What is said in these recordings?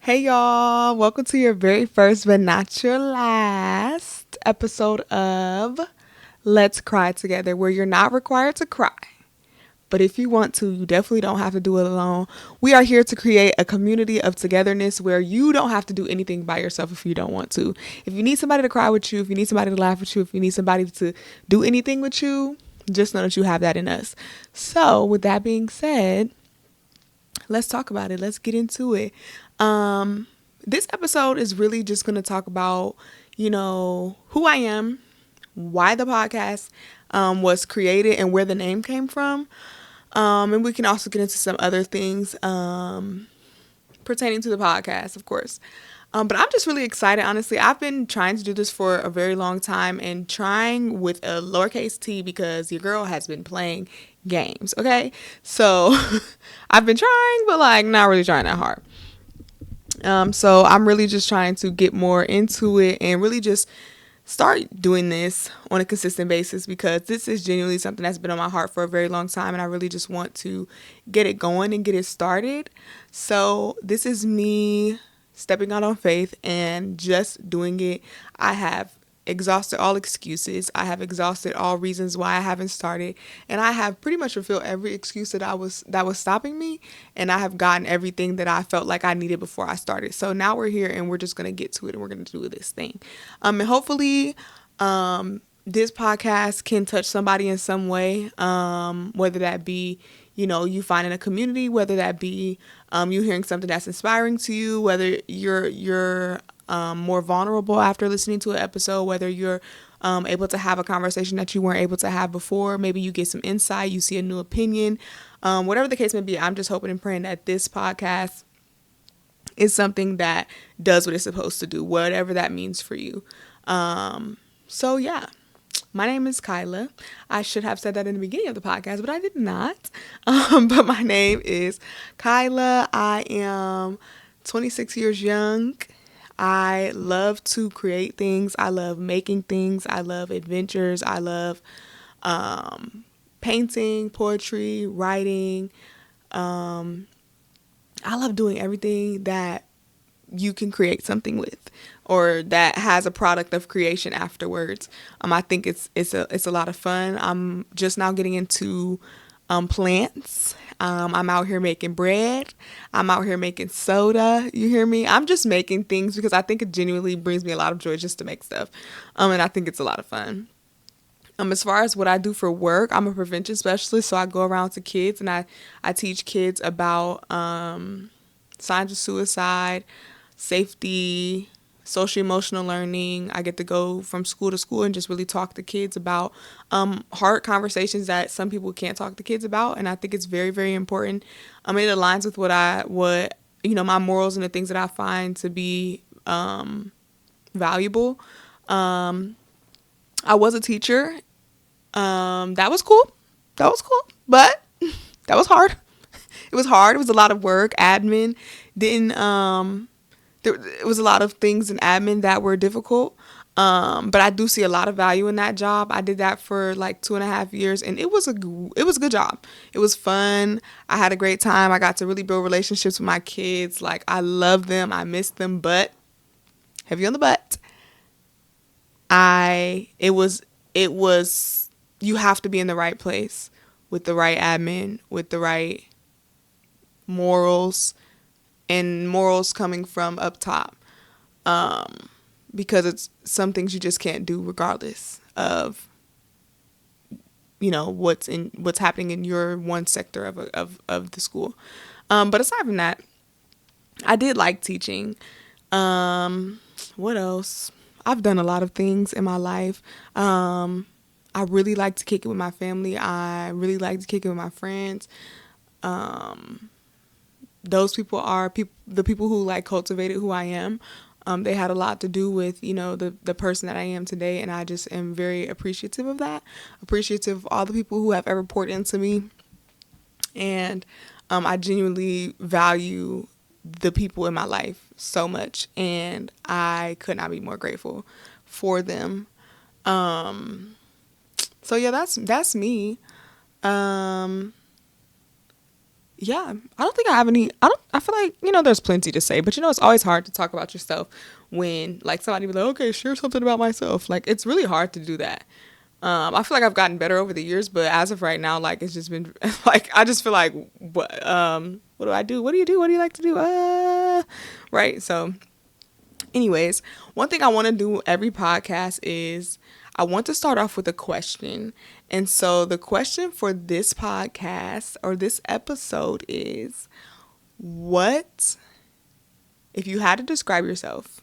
Hey y'all, welcome to your very first but not your last episode of Let's Cry Together, where you're not required to cry. But if you want to, you definitely don't have to do it alone. We are here to create a community of togetherness where you don't have to do anything by yourself if you don't want to. If you need somebody to cry with you, if you need somebody to laugh with you, if you need somebody to do anything with you, just know that you have that in us. So, with that being said, let's talk about it. Let's get into it. Um, this episode is really just going to talk about, who I am, why the podcast was created, and where the name came from. And we can also get into some other things pertaining to the podcast, of course. But I'm just really excited, honestly. I've been trying to do this for a very long time and trying with a lowercase t because your girl has been playing games, okay? So I've been trying, but not really trying that hard. So I'm really just trying to get more into it and really just start doing this on a consistent basis because this is genuinely something that's been on my heart for a very long time and I really just want to get it going and get it started. So this is me stepping out on faith and just doing it. I have exhausted all excuses. I have exhausted all reasons why I haven't started, and I have pretty much fulfilled every excuse that was stopping me, and I have gotten everything that I felt like I needed before I started. So now we're here and we're just going to get to it and we're going to do this thing. And hopefully this podcast can touch somebody in some way, whether that be, you finding a community, whether that be you hearing something that's inspiring to you, whether you're more vulnerable after listening to an episode, whether you're able to have a conversation that you weren't able to have before. Maybe you get some insight, you see a new opinion, whatever the case may be. I'm just hoping and praying that this podcast is something that does what it's supposed to do, whatever that means for you. So yeah, my name is Kyla. I should have said that in the beginning of the podcast, but I did not. But my name is Kyla. I am 26 years young. I love to create things. I love making things. I love adventures. I love painting, poetry, writing. I love doing everything that you can create something with or that has a product of creation afterwards. I think it's a lot of fun. I'm just now getting into plants. I'm out here making bread. I'm out here making soda. You hear me? I'm just making things because I think it genuinely brings me a lot of joy just to make stuff. And I think it's a lot of fun. As far as what I do for work, I'm a prevention specialist. So I go around to kids and I teach kids about signs of suicide, safety, social emotional learning. I get to go from school to school and just really talk to kids about hard conversations that some people can't talk to kids about, and I think it's very, very important. It aligns with what my morals and the things that I find to be valuable. I was a teacher. That was cool. That was cool, but that was hard. It was hard. It was a lot of work. Admin didn't it was a lot of things in admin that were difficult. But I do see a lot of value in that job. I did that for like 2.5 years, and it was a good job. It was fun. I had a great time. I got to really build relationships with my kids. Like, I love them. I miss them, but heavy on the butt. It was you have to be in the right place with the right admin, with the right morals, and morals coming from up top. Because it's some things you just can't do regardless of what's happening in your one sector of the school. But aside from that, I did like teaching. What else? I've done a lot of things in my life. I really like to kick it with my family. I really like to kick it with my friends. Those people are the people who cultivated who I am. They had a lot to do with, the person that I am today, and I just am very appreciative of that, appreciative of all the people who have ever poured into me, and I genuinely value the people in my life so much, and I could not be more grateful for them. So yeah, that's me. Um, yeah, I don't think I have any. I feel like, there's plenty to say, but it's always hard to talk about yourself when like somebody be like, okay, share something about myself. Like, it's really hard to do that. I feel like I've gotten better over the years, but as of right now, like, it's just been like, I just feel like, what do I do? What do you do? What do you like to do? Right. So anyways, one thing I want to do every podcast is I want to start off with a question. And so the question for this podcast or this episode is, what, if you had to describe yourself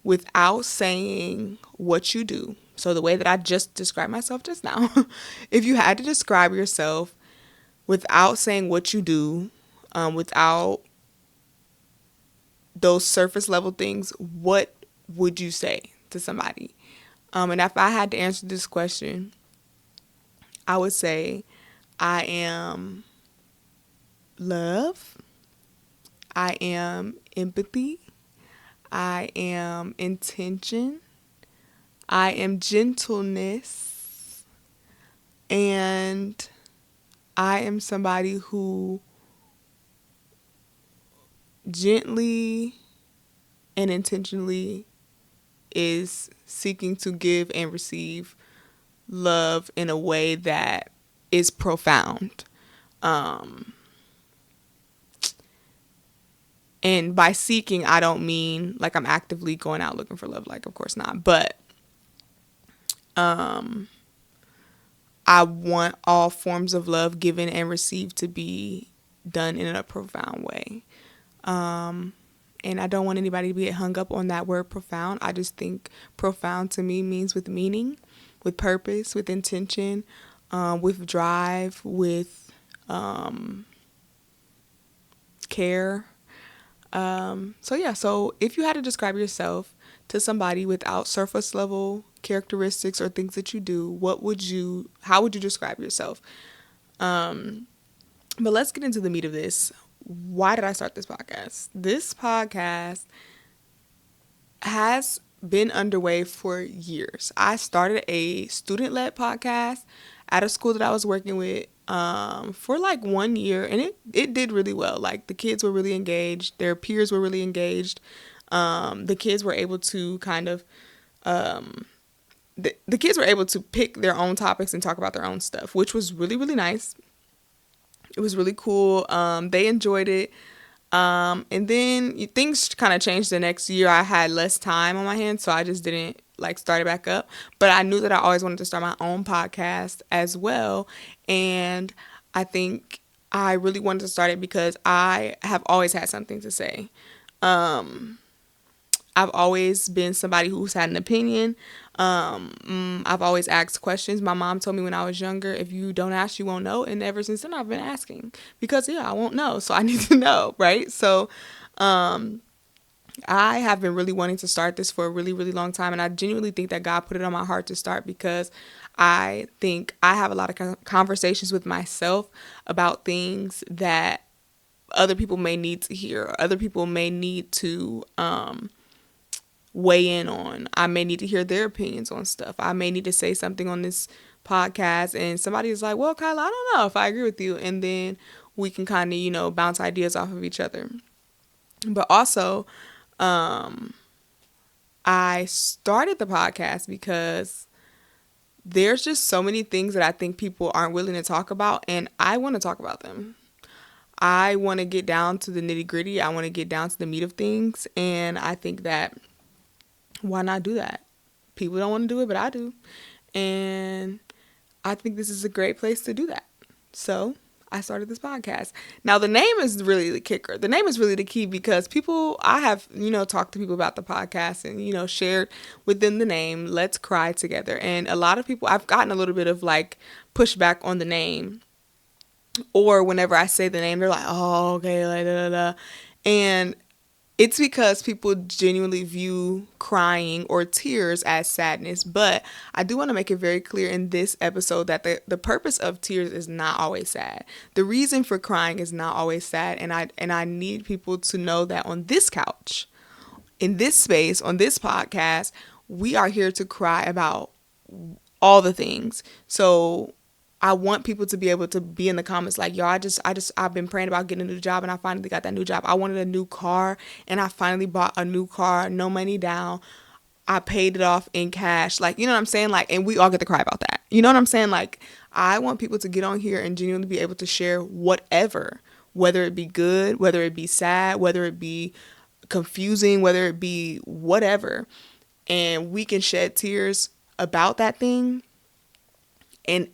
without saying what you do, so the way that I just described myself just now, if you had to describe yourself without saying what you do, without those surface level things, what would you say to somebody? And if I had to answer this question, I would say I am love, I am empathy, I am intention, I am gentleness, and I am somebody who gently and intentionally is seeking to give and receive love in a way that is profound. And by seeking, I don't mean like I'm actively going out looking for love. Like, of course not. But I want all forms of love given and received to be done in a profound way. And I don't want anybody to be hung up on that word profound. I just think profound to me means with meaning, with purpose, with intention, with drive, with care. So if you had to describe yourself to somebody without surface level characteristics or things that you do, how would you describe yourself? But let's get into the meat of this. Why did I start this podcast? This podcast has been underway for years. I started a student-led podcast at a school that I was working with for like 1 year, and it did really well. Like, the kids were really engaged, their peers were really engaged. The kids were able to kind of the kids were able to pick their own topics and talk about their own stuff, which was really, really nice. It was really cool. They enjoyed it. And then things kind of changed the next year. I had less time on my hands, so I just didn't like start it back up. But I knew that I always wanted to start my own podcast as well. And I think I really wanted to start it because I have always had something to say. I've always been somebody who's had an opinion. I've always asked questions. My mom told me when I was younger, if you don't ask, you won't know. And ever since then, I've been asking because, I won't know. So I need to know, right? So I have been really wanting to start this for a really, really long time. And I genuinely think that God put it on my heart to start because I think I have a lot of conversations with myself about things that other people may need to hear, or other people may need to weigh in on. I may need to hear their opinions on stuff. I may need to say something on this podcast and somebody is like, well, Kyla, I don't know if I agree with you. And then we can kind of, bounce ideas off of each other. But also, I started the podcast because there's just so many things that I think people aren't willing to talk about, and I want to talk about them. I want to get down to the nitty gritty. I want to get down to the meat of things. And I think that why not do that? People don't want to do it, but I do. And I think this is a great place to do that. So I started this podcast. Now, the name is really the kicker. The name is really the key because I have, talked to people about the podcast and, shared within the name, Let's Cry Together. And a lot of people, I've gotten a little bit of like pushback on the name. Or whenever I say the name, they're like, oh, okay, like, da, da, da. And it's because people genuinely view crying or tears as sadness. But I do want to make it very clear in this episode that the purpose of tears is not always sad. The reason for crying is not always sad. And I need people to know that on this couch, in this space, on this podcast, we are here to cry about all the things. So I want people to be able to be in the comments like, yo, I've been praying about getting a new job and I finally got that new job. I wanted a new car and I finally bought a new car, no money down. I paid it off in cash. Like, you know what I'm saying? Like, and we all get to cry about that. You know what I'm saying? Like, I want people to get on here and genuinely be able to share whatever, whether it be good, whether it be sad, whether it be confusing, whether it be whatever. And we can shed tears about that thing and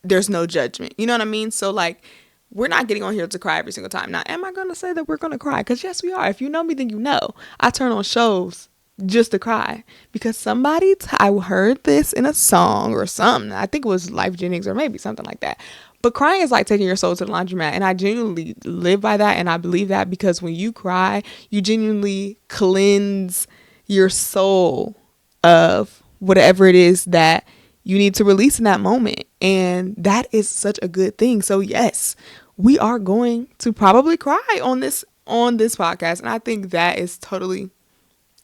there's no judgment. You know what I mean? So like, we're not getting on here to cry every single time. Now, am I going to say that we're going to cry? Because yes, we are. If you know me, then you know. I turn on shows just to cry because I heard this in a song or something. I think it was Life Jennings or maybe something like that. But crying is like taking your soul to the laundromat. And I genuinely live by that. And I believe that because when you cry, you genuinely cleanse your soul of whatever it is that you need to release in that moment. And that is such a good thing. So yes, we are going to probably cry on this podcast. And I think that is totally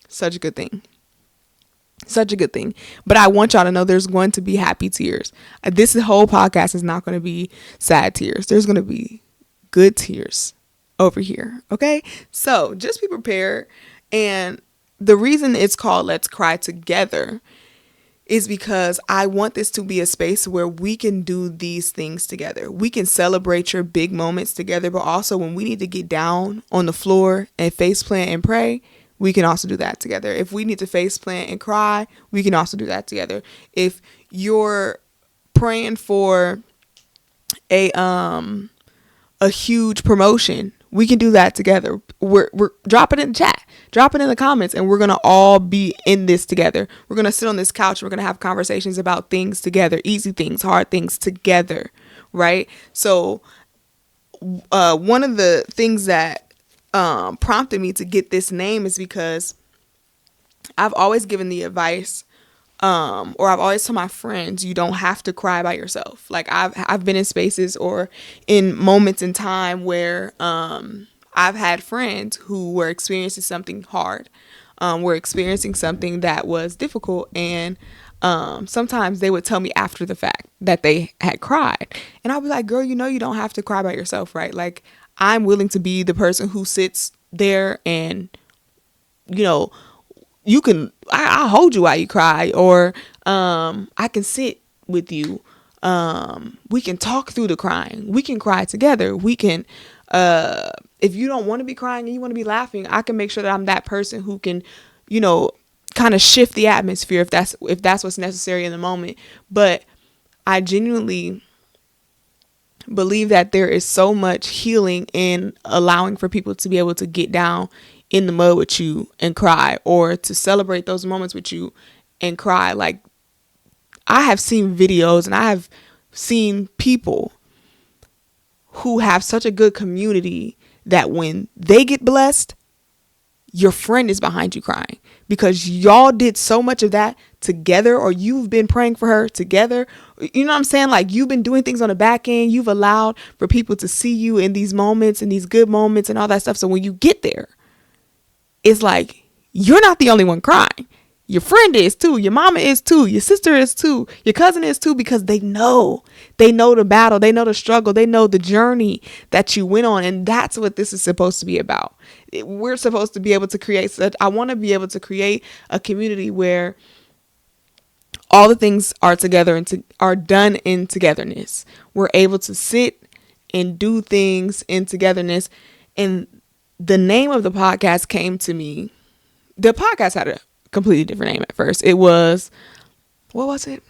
such a good thing. Such a good thing. But I want y'all to know there's going to be happy tears. This whole podcast is not going to be sad tears. There's going to be good tears over here. Okay? So just be prepared. And the reason it's called Let's Cry Together is because I want this to be a space where we can do these things together. We can celebrate your big moments together, but also when we need to get down on the floor and face plant and pray, we can also do that together. If we need to face plant and cry, we can also do that together. If you're praying for a huge promotion, we can do that together. We're drop it in the chat, drop it in the comments, and we're gonna all be in this together. We're gonna sit on this couch. We're gonna have conversations about things together, easy things, hard things together, right? So, one of the things that prompted me to get this name is because I've always given the advice, or I've always told my friends, you don't have to cry by yourself. Like I've been in spaces or in moments in time where I've had friends who were experiencing something hard, were experiencing something that was difficult, and sometimes they would tell me after the fact that they had cried, and I'll be like, girl, you know, you don't have to cry by yourself, right? Like, I'm willing to be the person who sits there and, you know, I'll hold you while you cry, or I can sit with you. We can talk through the crying. We can cry together. We can, if you don't want to be crying and you want to be laughing, I can make sure that I'm that person who can, you know, kind of shift the atmosphere if that's what's necessary in the moment. But I genuinely believe that there is so much healing in allowing for people to be able to get down in the mud with you and cry, or to celebrate those moments with you and cry. Like, I have seen videos and I have seen people who have such a good community that when they get blessed, your friend is behind you crying because y'all did so much of that together, or you've been praying for her together. You know what I'm saying? Like, you've been doing things on the back end. You've allowed for people to see you in these moments and these good moments and all that stuff. So when you get there, it's like, you're not the only one crying. Your friend is too. Your mama is too. Your sister is too. Your cousin is too, because they know the battle. They know the struggle. They know the journey that you went on. And that's what this is supposed to be about. We're supposed to be able to I want to be able to create a community where all the things are together and are done in togetherness. We're able to sit and do things in togetherness. And the name of the podcast came to me. The podcast had a completely different name at first. It was, what was it?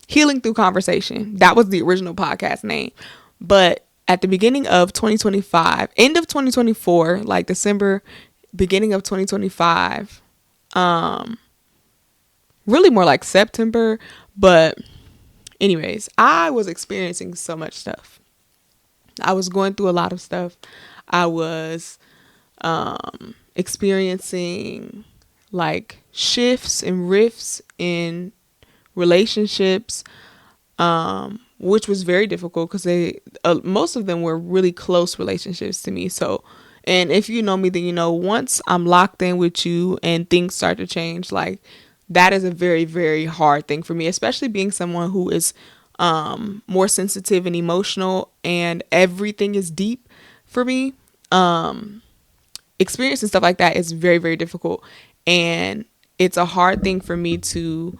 Healing Through Conversation. That was the original podcast name. But at the beginning of 2025, end of 2024, like December, beginning of 2025, really more like September. But anyways, I was experiencing so much stuff. I was going through a lot of stuff. I was experiencing like shifts and rifts in relationships, which was very difficult because most of them were really close relationships to me. So, and if you know me, then you know, once I'm locked in with you and things start to change, like, that is a very, very hard thing for me, especially being someone who is more sensitive and emotional, and everything is deep for me. Experiencing stuff like that is very, very difficult, and it's a hard thing for me to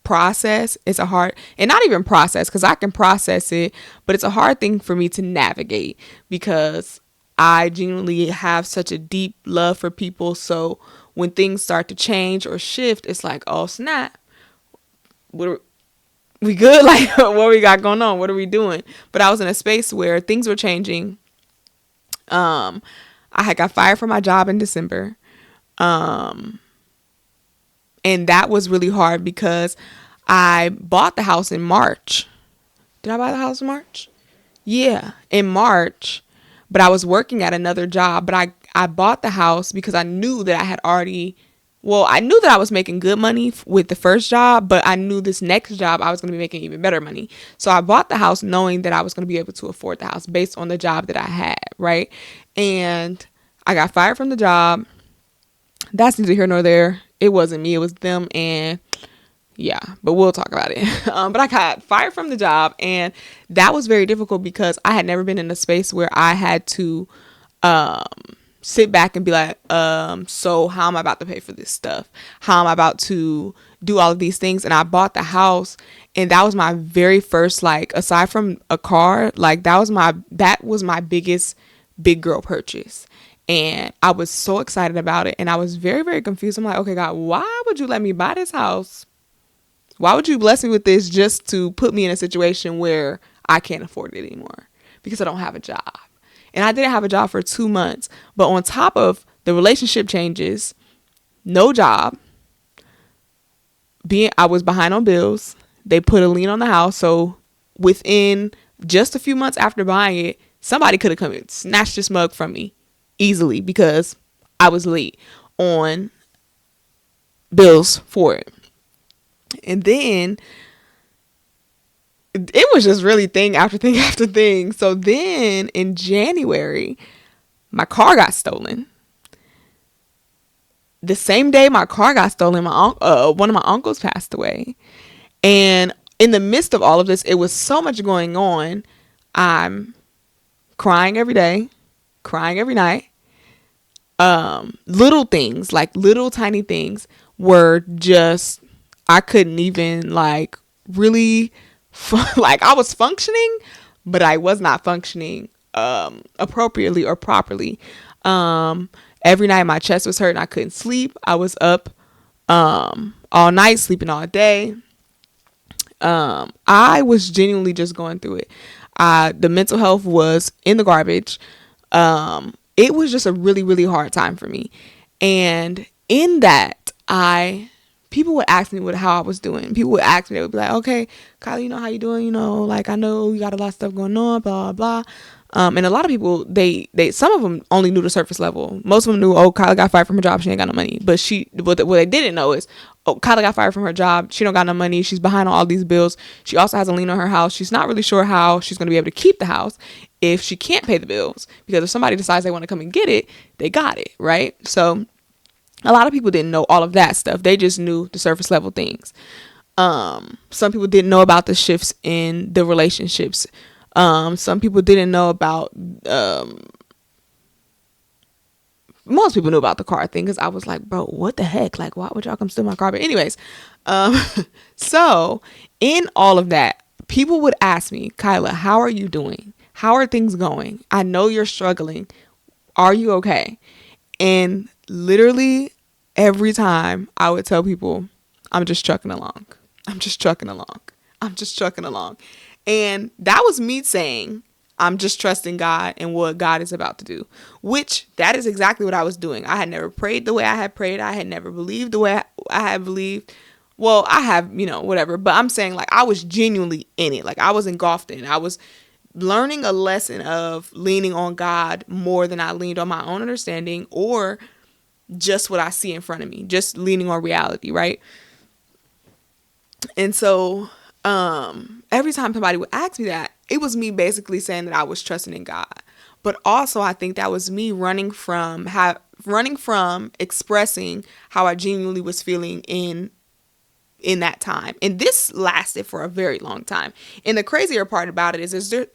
process. It's a hard, and not even process, because I can process it, but it's a hard thing for me to navigate, because I genuinely have such a deep love for people. So when things start to change or shift, it's like, oh snap, what are, we good? Like, what we got going on? What are we doing? But I was in a space where things were changing. I had got fired from my job in December. And that was really hard because I bought the house in March. Did I buy the house in March? Yeah, in March. But I was working at another job. But I bought the house because I knew that I knew that I was making good money with the first job, but I knew this next job I was going to be making even better money. So I bought the house knowing that I was going to be able to afford the house based on the job that I had, right? And I got fired from the job. That's neither here nor there. It wasn't me, it was them, and yeah, but we'll talk about it. But I got fired from the job, and that was very difficult because I had never been in a space where I had to sit back and be like, so how am I about to pay for this stuff? How am I about to do all of these things? And I bought the house, and that was my very first, like, aside from a car, like that was my biggest big girl purchase. And I was so excited about it, and I was very, very confused. I'm like, okay, God, why would you let me buy this house? Why would you bless me with this just to put me in a situation where I can't afford it anymore because I don't have a job? And I didn't have a job for 2 months. But on top of the relationship changes, no job, I was behind on bills. They put a lien on the house. So within just a few months after buying it, somebody could have come and snatched this mug from me easily because I was late on bills for it. And then it was just really thing after thing after thing. So then in January, my car got stolen. The same day my car got stolen, one of my uncles passed away. And in the midst of all of this, it was so much going on. I'm crying every day, crying every night. Little things, like little tiny things, were just, I couldn't even like really like I was functioning, but I was not functioning appropriately or properly. Every night my chest was hurting. I couldn't sleep. I was up all night, sleeping all day. I was genuinely just going through it. The mental health was in the garbage. It was just a really, really hard time for me. And in that, people would ask me how I was doing. People would ask me, they would be like, okay, Kylie, you know, how you doing? You know, like, I know you got a lot of stuff going on, blah, blah. And a lot of people, some of them only knew the surface level. Most of them knew, oh, Kylie got fired from her job. She ain't got no money. But what they didn't know is, oh, Kylie got fired from her job. She don't got no money. She's behind on all these bills. She also has a lien on her house. She's not really sure how she's going to be able to keep the house if she can't pay the bills. Because if somebody decides they want to come and get it, they got it, right? So a lot of people didn't know all of that stuff. They just knew the surface level things. Some people didn't know about the shifts in the relationships. Some people didn't know about, most people knew about the car thing, because I was like, bro, what the heck? Like, why would y'all come steal my car? But anyways, so in all of that, people would ask me, Kyla, how are you doing? How are things going? I know you're struggling. Are you okay? And literally every time I would tell people, I'm just trucking along. I'm just trucking along. I'm just trucking along. And that was me saying, I'm just trusting God and what God is about to do, which that is exactly what I was doing. I had never prayed the way I had prayed. I had never believed the way I had believed. Well, I have, whatever. But I'm saying, like, I was genuinely in it. Like, I was engulfed in it. I was learning a lesson of leaning on God more than I leaned on my own understanding or just what I see in front of me, just leaning on reality, right? And so every time somebody would ask me that, it was me basically saying that I was trusting in God. But also I think that was me running from expressing how I genuinely was feeling in in that time. And this lasted for a very long time. And the crazier part about it is there,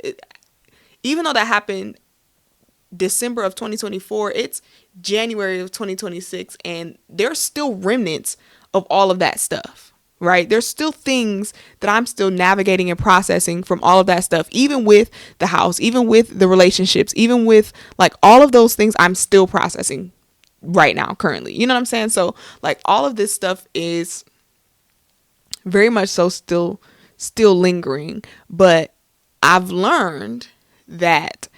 even though that happened December of 2024, it's January of 2026, and there's still remnants of all of that stuff, right? There's still things that I'm still navigating and processing from all of that stuff, even with the house, even with the relationships, even with like all of those things I'm still processing right now, currently. You know what I'm saying? So like all of this stuff is very much so still lingering, but I've learned that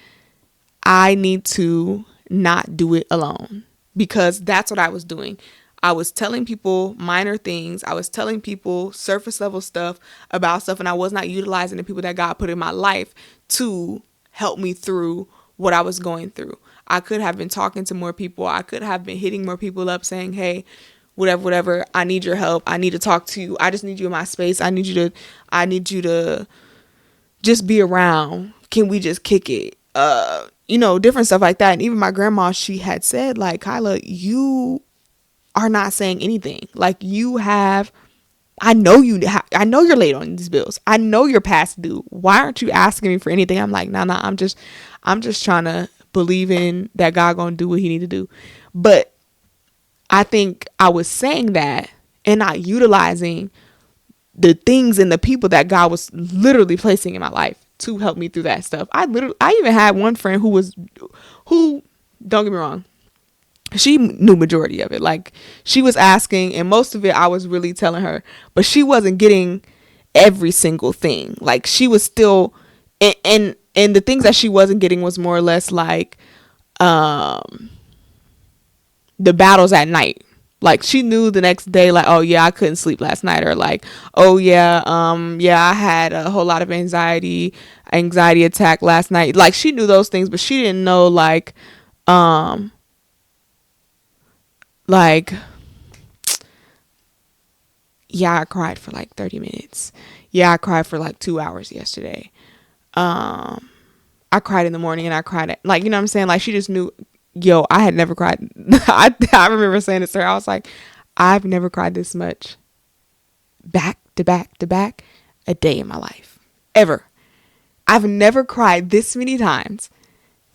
I need to not do it alone, because that's what I was doing. I was telling people minor things. I was telling people surface level stuff about stuff, and I was not utilizing the people that God put in my life to help me through what I was going through. I could have been talking to more people. I could have been hitting more people up saying, hey, whatever, I need your help. I need to talk to you. I just need you in my space. I need you to just be around. Can we just kick it? Different stuff like that. And even my grandma, she had said, like, Kyla, you are not saying anything. Like, I know you're late on these bills. I know you're past due. Why aren't you asking me for anything? I'm like, nah, I'm just trying to believe in that God gonna do what he need to do. But I think I was saying that and not utilizing the things and the people that God was literally placing in my life to help me through that stuff. I even had one friend who don't get me wrong, she knew majority of it. Like, she was asking, and most of it I was really telling her, but she wasn't getting every single thing. Like, she was still, and the things that she wasn't getting was more or less like, the battles at night. Like, she knew the next day, like, oh yeah, I couldn't sleep last night, or like, oh yeah, I had a whole lot of anxiety attack last night. Like, she knew those things, but she didn't know yeah, I cried for like 30 minutes. Yeah, I cried for like 2 hours yesterday. I cried in the morning, and I cried at, like, you know what I'm saying? Like, she just knew. Yo, I had never cried. I remember saying this to her. I was like, I've never cried this much back to back to back a day in my life. Ever. I've never cried this many times.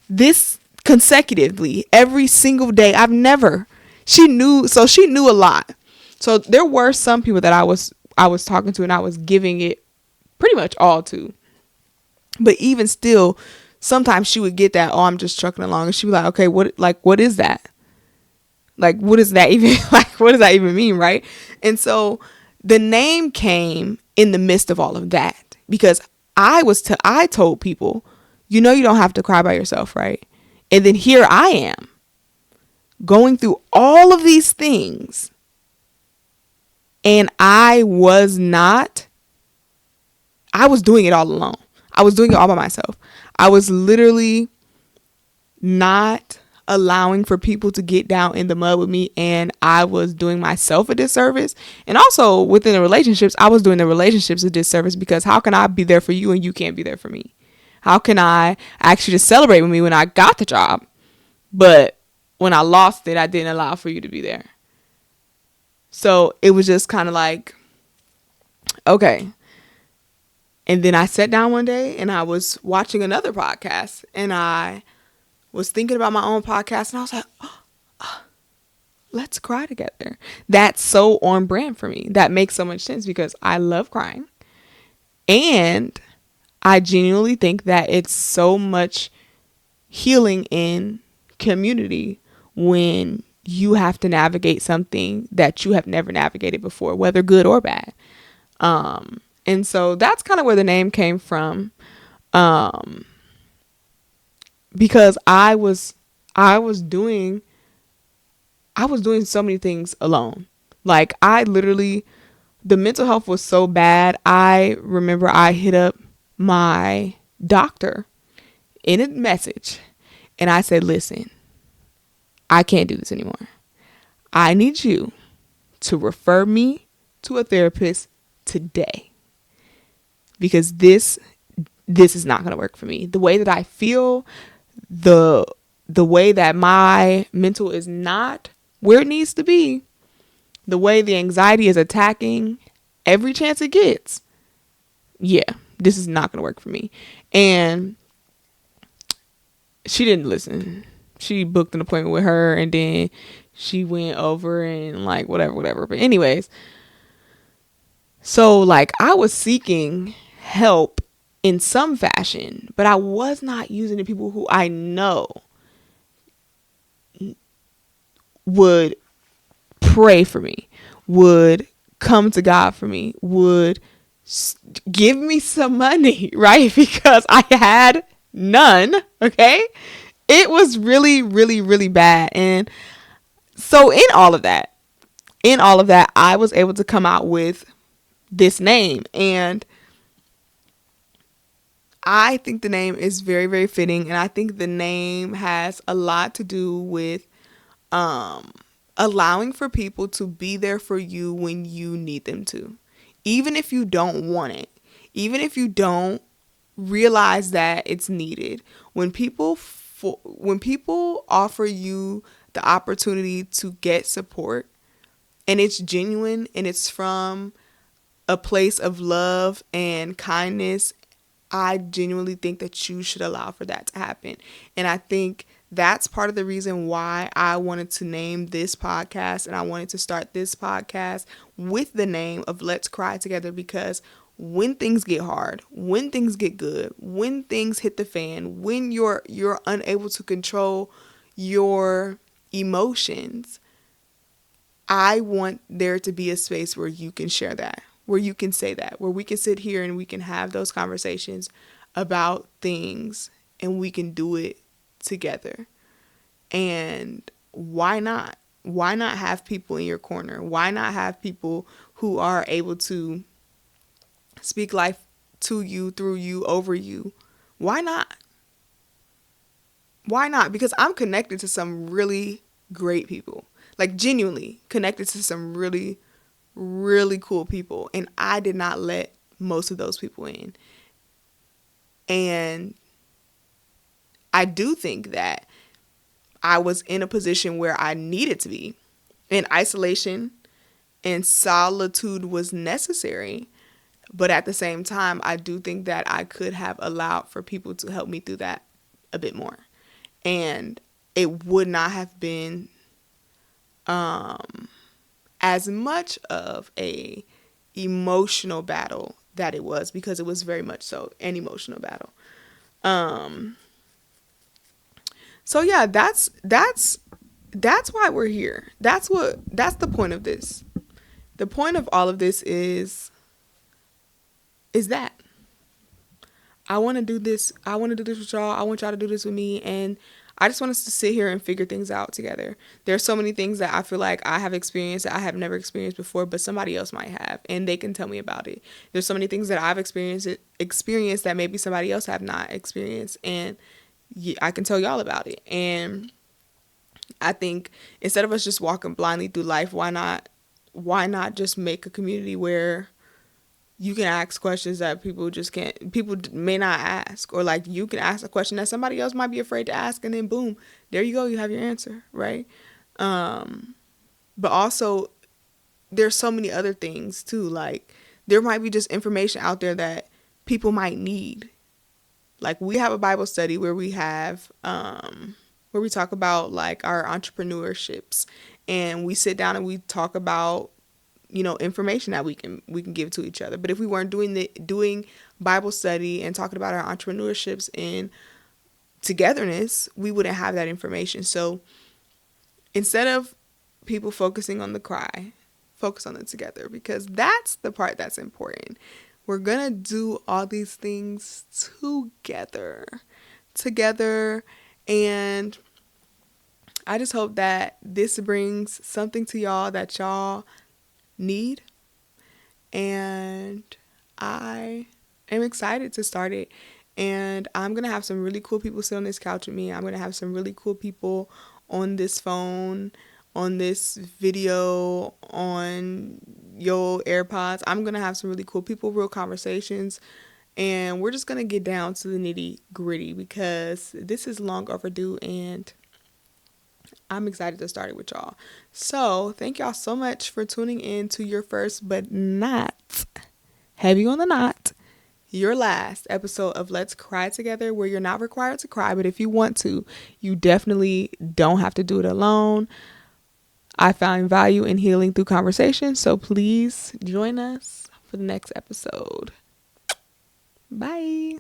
This consecutively every single day. I've never. She knew a lot. So there were some people that I was talking to, and I was giving it pretty much all to. But even still, sometimes she would get that, oh, I'm just trucking along, and she'd be like, okay, what is that? Like, what is that even, like, what does that even mean, right? And so the name came in the midst of all of that, because I told people, you don't have to cry by yourself, right? And then here I am going through all of these things, and I was doing it all alone. I was doing it all by myself. I was literally not allowing for people to get down in the mud with me, and I was doing myself a disservice. And also within the relationships, I was doing the relationships a disservice, because how can I be there for you and you can't be there for me? How can I ask you to celebrate with me when I got the job, but when I lost it, I didn't allow for you to be there? So it was just kind of like, okay. And then I sat down one day, and I was watching another podcast, and I was thinking about my own podcast, and I was like, oh, let's cry together. That's so on brand for me. That makes so much sense, because I love crying. And I genuinely think that it's so much healing in community when you have to navigate something that you have never navigated before, whether good or bad. And so that's kind of where the name came from. Because I was doing so many things alone. Like, the mental health was so bad. I remember I hit up my doctor in a message, and I said, listen, I can't do this anymore. I need you to refer me to a therapist today, because this is not going to work for me. The way that I feel, the way that my mental is not where it needs to be, the way the anxiety is attacking every chance it gets, yeah, this is not going to work for me. And she didn't listen. She booked an appointment with her, and then she went over and like whatever. But anyways, so like I was seeking help in some fashion, but I was not using the people who I know would pray for me, would come to God for me, would give me some money, right? Because I had none, okay? It was really, really, really bad. And so in all of that, I was able to come out with this name. And I think the name is very, very fitting. And I think the name has a lot to do with allowing for people to be there for you when you need them to. Even if you don't want it. Even if you don't realize that it's needed. When people offer you the opportunity to get support, and it's genuine and it's from a place of love and kindness, I genuinely think that you should allow for that to happen. And I think that's part of the reason why I wanted to name this podcast, and I wanted to start this podcast with the name of Let's Cry Together, because when things get hard, when things get good, when things hit the fan, when you're unable to control your emotions, I want there to be a space where you can share that, where you can say that, where we can sit here and we can have those conversations about things, and we can do it together. And why not? Why not have people in your corner? Why not have people who are able to speak life to you, through you, over you? Why not? Why not? Because I'm connected to some really great people. Like, genuinely connected to some really, really cool people. And I did not let most of those people in. And I do think that I was in a position where I needed to be. And isolation and solitude was necessary. But at the same time, I do think that I could have allowed for people to help me through that a bit more. And it would not have been as much of a emotional battle that it was, because it was very much so an emotional battle. So yeah, that's why we're here. That's the point of this. The point of all of this is that I want to do this. I want to do this with y'all. I want y'all to do this with me. And I just want us to sit here and figure things out together. There's so many things that I feel like I have experienced that I have never experienced before, but somebody else might have, and they can tell me about it. There's so many things that I've experienced that maybe somebody else have not experienced, and I can tell y'all about it. And I think instead of us just walking blindly through life, why not just make a community where you can ask questions that people may not ask, or like you can ask a question that somebody else might be afraid to ask, and then boom, there you go, you have your answer, right? But also there's so many other things too. Like, there might be just information out there that people might need. Like, we have a Bible study where we have where we talk about like our entrepreneurships, and we sit down and we talk about, information that we can give to each other. But if we weren't doing Bible study and talking about our entrepreneurships and togetherness, we wouldn't have that information. So instead of people focusing on the cry, focus on the together, because that's the part that's important. We're gonna do all these things together, and I just hope that this brings something to y'all that y'all need, and I am excited to start it. And I'm gonna have some really cool people sit on this couch with me. I'm gonna have some really cool people on this phone, on this video, on your AirPods. I'm gonna have some really cool people, real conversations, and we're just gonna get down to the nitty gritty, because this is long overdue, and I'm excited to start it with y'all. So thank y'all so much for tuning in to your first, but not heavy on the knot, your last episode of Let's Cry Together, where you're not required to cry, but if you want to, you definitely don't have to do it alone. I found value in healing through conversation, so please join us for the next episode. Bye.